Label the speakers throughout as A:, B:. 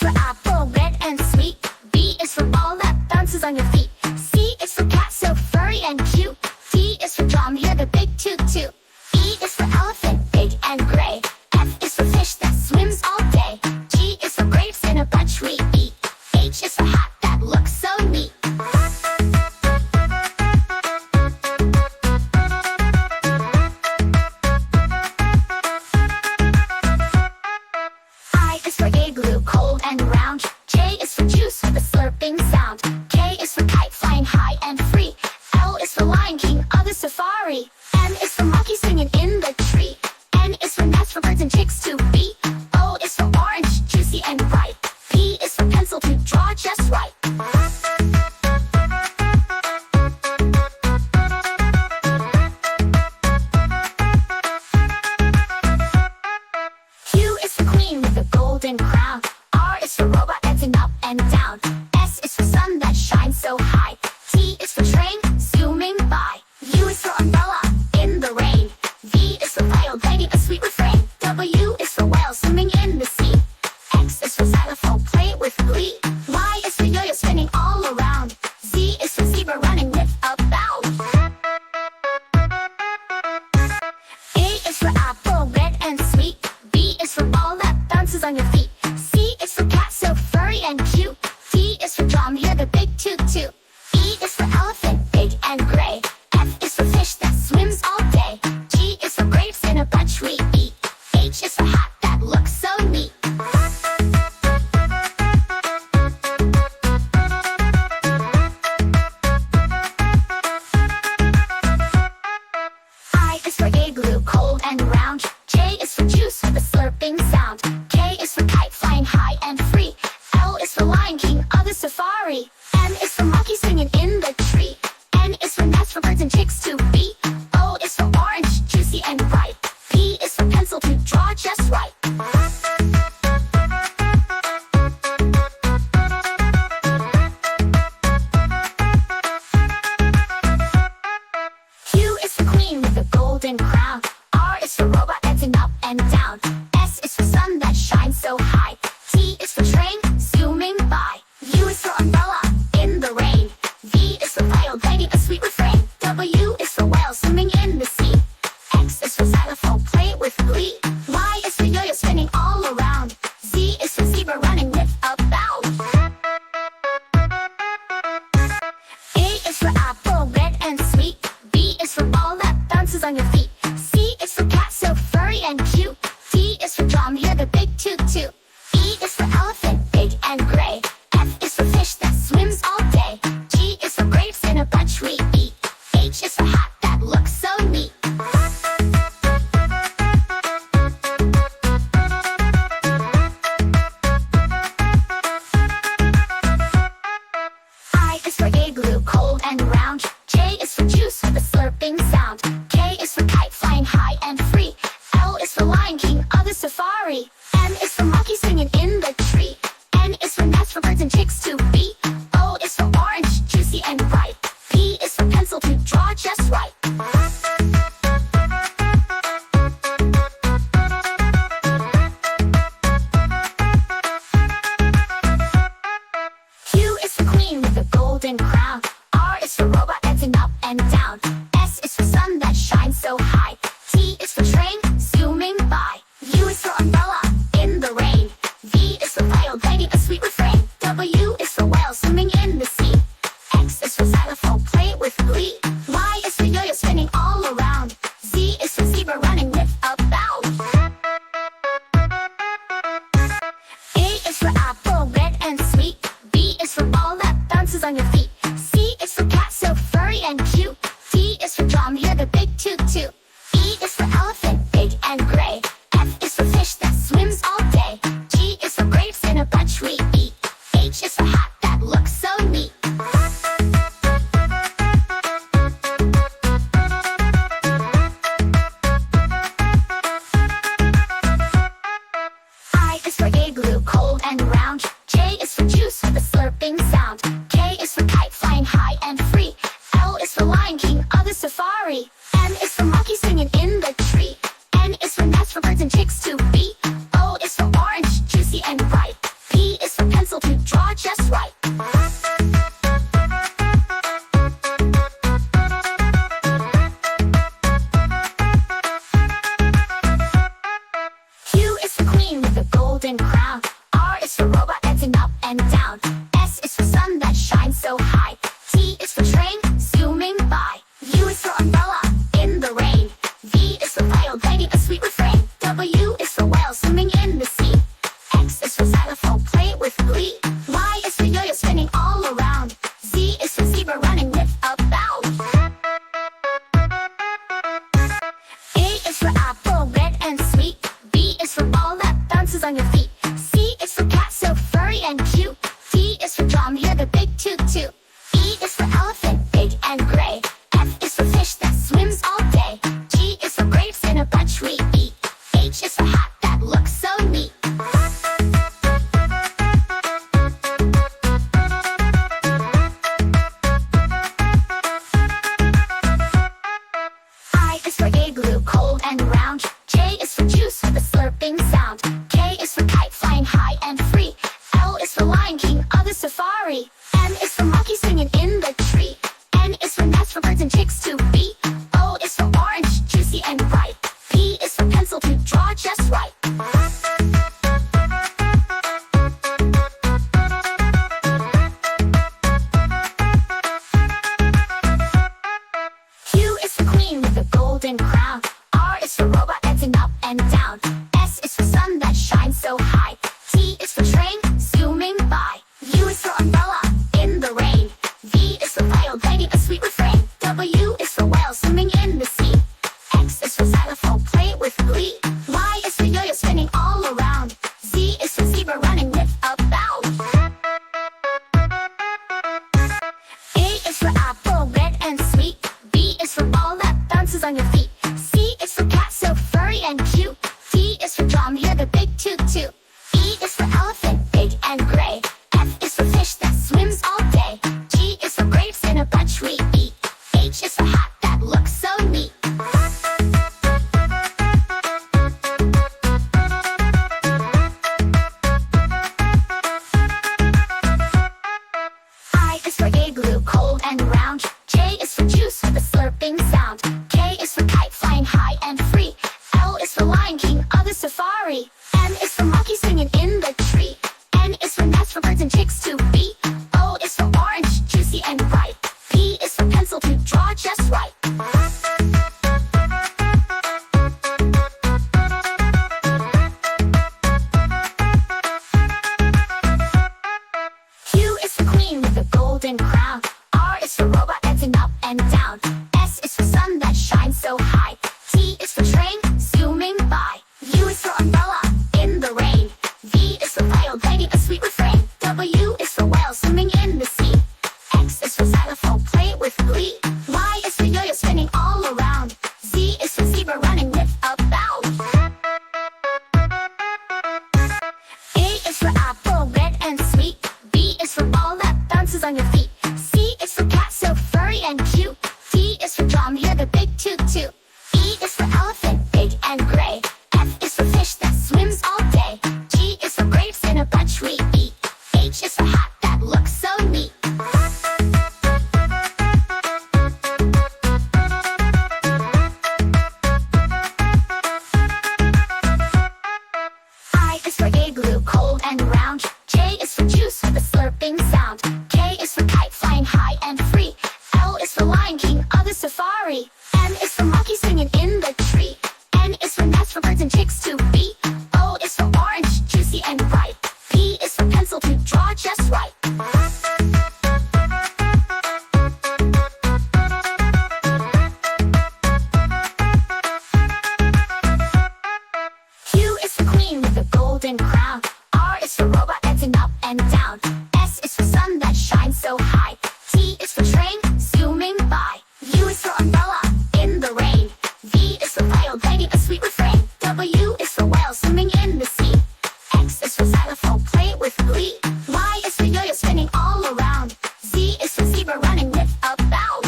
A: for apple, red and sweet. B is for ball that bounces on your feet. C is for cat, so furry and cute. D is for drum, hear the big toot toot. E is for elephant, big and gray. F is for fish that swims all day. G is for grapes in a bunch we eat. H is for hat that looks so neat. I is for igloo, cold and round. J is for juice with a slurping sound. K is for kite, flying high and free. L is for Lion King, of the safari. M is for monkey singing in the tree. N is for nest for birds and chicks to be. O is for orange, juicy and bright. P is for pencil to draw just right. Q is for queen with a golden crown. R is for robot dancing up and down. S is for sun that shines so high. T is for train zooming by. U is for umbrella in the rain. V is for viol banging a sweet refrain. W is for whale swimming in the sea. X is for xylophone, play with glee. Y is for yo-yo spinning all around. Z is for zebra running with a bound. A is for apple, red and sweet. B is for ball that bounces on your feet. C is for cat, so furry and cute. D is for drum, hear the big toot toot. E is for elephant, big and gray. F is for fish that swims all day. G is for grapes in a bunch we eat. H is for hat that looks so neat. I is for igloo, cold and round. J is for juice with a slurping sound. K is for kite, flying high and free. L is for Lion King, of the safari. M is for monkey singing in the tree. N is for nest for birds and chicks to be. O is for orange, juicy and bright. P is for pencil to draw just right. Q is for queen with a golden crown. R is for robot dancing up and down. S is for sun that shines so high. T is for train zooming by. U is for umbrella in the rain. V is for viol banging a sweet refrain. W is for whale swimming in the sea. X is for xylophone, play with glee. Y is for yo-yo spinning all around. Z is for zebra running with a bound. A is for apple, red and sweet. B is for ball that bounces on your feet. C is for cat, so furry and cute. D is for drum, hear the big toot toot. E is for elephant, big and gray. F is for fish that swims all day. G is for grapes in a bunch we eat. H is for hat that looks so neat. I is for igloo, cold and round. J is for juice with a slurping sound. K is for kite, flying high and free. L is for Lion King, of the safari. M is for monkey singing in the tree. N is for nest for birds and chicks to be. O is for orange, juicy and bright. P is for pencil to draw just right. Q is for queen with a golden crown. R is for robot dancing up and down. S is for sun that shines so high. T is for train zooming by. U is for umbrella in the rain. V is for viol banging a sweet refrain. W is for whale swimming in the sea. X is for xylophone, play with glee. Y is for yo-yo spinning all around. Z is for zebra running with a bound. A is for apple, red and sweet. B is for ball that bounces on your feet. C is for cat, so furry and cute. D is for drum, hear the big toot toot. E is for elephant, big and gray. F is for fish that swims all day. G is for grapes in a bunch we eat. H is for hat that looks so neat. I is for igloo, cold and round. J is for juice with a slurping sound. K is for kite, draw just right. Q is for queen with a golden crown. R is for robot dancing up and down. S is for sun that shines so high. T is for train zooming by. U is for umbrella in the rain. V is for viol banging a sweet refrain. W is for whale swimming in the sea. X is for xylophone play with glee. Y is for yo-yo spinning all around. Z is for zebra running with a bound. A is for apple red and sweet. B is for ball that bounces on your feet. C is for cat so furry and cute. D is for drum, hear the big toot toot. E is for elephant, big and gray. F is for fish that swims all day. G is for grapes in a bunch we eat. H is for hat that looks so neat. I is for igloo, cold and round. J is for juice with a slurping sound. K is for kite flying high and free. L is for Lion King of the safari. M is for monkey singing in the tree. N is for nest for birds and chicks to be. O is for orange, juicy and bright. P is for pencil to draw just right. Q is for queen with a golden crown. R is for robot dancing up and down. S is for sun that shines so high. T is for train zooming by. U is for umbrella in the rain. V is for viol banging a sweet refrain. W is for whale swimming in the sea. X is for xylophone play with glee. Y is for yo-yo spinning all around. Z is for zebra running with a bound. A is for apple red and sweet. B is for ball that bounces on your feet. C is for cat so furry and cute. D is for drum, hear the big toot toot. E is for elephant, big and gray. F is for fish that swims all day. G is for grapes in a bunch we eat. H is for hat that looks so neat. I is for igloo, cold and round. J is for juice with a slurping sound. K is for kite flying high and free. L is for Lion King of the safari. M is for monkey singing in the tree. N is for nest for birds and chicks to be. O is for orange, juicy and bright. P is for pencil to draw just right. Q is for queen with a golden crown. R is for robot dancing up and down. S is for sun that shines so high. T is for train zooming by. U is for umbrella in the rain. V is for viol banging a sweet refrain. W is for whale swimming in the sea. X is for xylophone play with glee. Y is for yo-yo spinning all around. Z is for zebra running with a bound. A is for apple red and sweet. B is for ball that bounces on your feet. C is for cat so furry and cute. D is for drum, hear the big toot toot. E is for elephant, big and gray. F is for fish that swims all day. G is for grapes in a bunch we eat. H is for apple red and sweet. B is for ball that bounces on your feet. C is for train zooming by. U is for umbrella in the rain. V is for viol banging a sweet refrain. W is for whale swimming in the sea. X is for xylophone play with glee. Y is for yo-yo spinning all around. Z is for zebra running with a bound. A is for apple red and sweet. B is for ball that bounces on your feet. C is for cat so furry and cute. D is for cat so furry and cute. T is for drum, hear the big toot toot. E is for elephant, big and gray. F is for fish that swims all day. G is for grapes in a bunch we eat. H is for hat that looks so neat. I is for igloo, cold and round. J is for juice with a slurping sound. K is for kite flying high and free. L is for Lion King of the safari. M is for monkey singing in the tree. N is for nest for birds and chicks to be. O is for orange, juicy and bright. P is for pencil to draw just right. Q is for queen with a golden crown. R is for robot dancing up and down. S is for sun that shines so high. T is for train zooming by. U is for umbrella in the rain. V is for viol banging a sweet refrain. W is for whale swimming in the sea. X is for xylophone play with glee. Y is for yo-yo spinning all around. Z is for zebra running with a bound.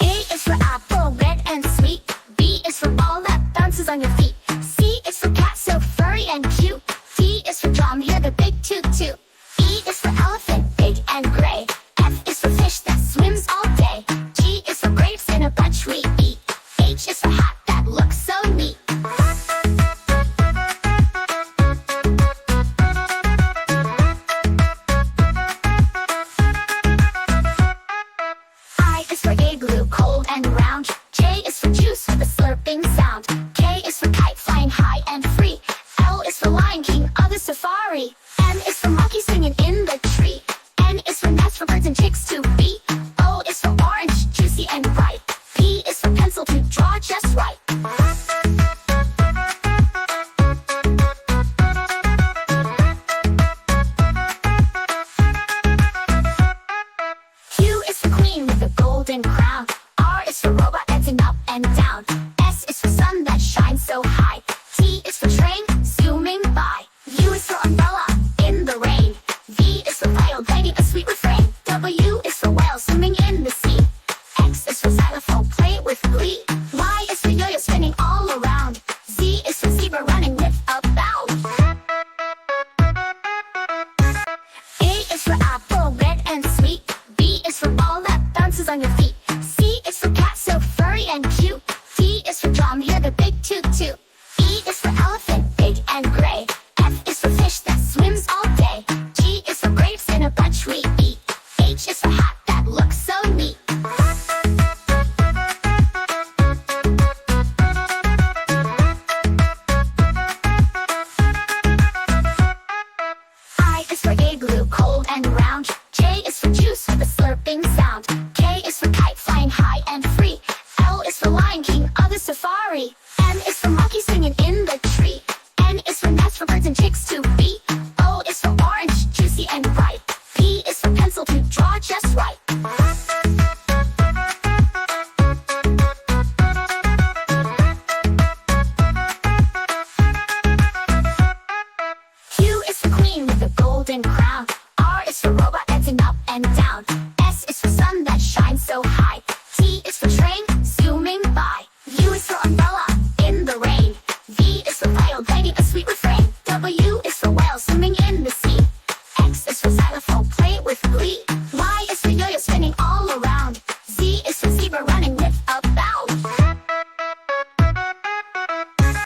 A: A is for apple red and sweet. B is for ball that bounces on your feet. C is for cat so furry and cute. D safari. M is for monkey singing in the tree. N is for nest for birds and chicks to be. O is for orange, juicy and bright. P is for pencil to draw just right. Q is for queen with a golden crown. R is for robot dancing up and down. S is for sun that shines so high. T is for train zooming by. U is for umbrella in the rain. V is for viol banging a sweet refrain. W is for whale swimming in the sea. X is for xylophone play with glee. Y is for yo-yo spinning all around. Z is for zebra running with a bound. A is for apple red and sweet. B is for ball that bounces on your feet. C is for cat so furry and cute. D is for drum, hear the big toot toot. E is for elephant, big and gray. F is for fish that swims all day. G is for grapes in a bunch we eat. H is for hat that looks so neat. I is for igloo, cold and round. J is for juice with a slurping sound. K is for kite flying high and free. L is for Lion King of the safari. M is for monkey singing in the tree. N is for nest for birds and chicks to be.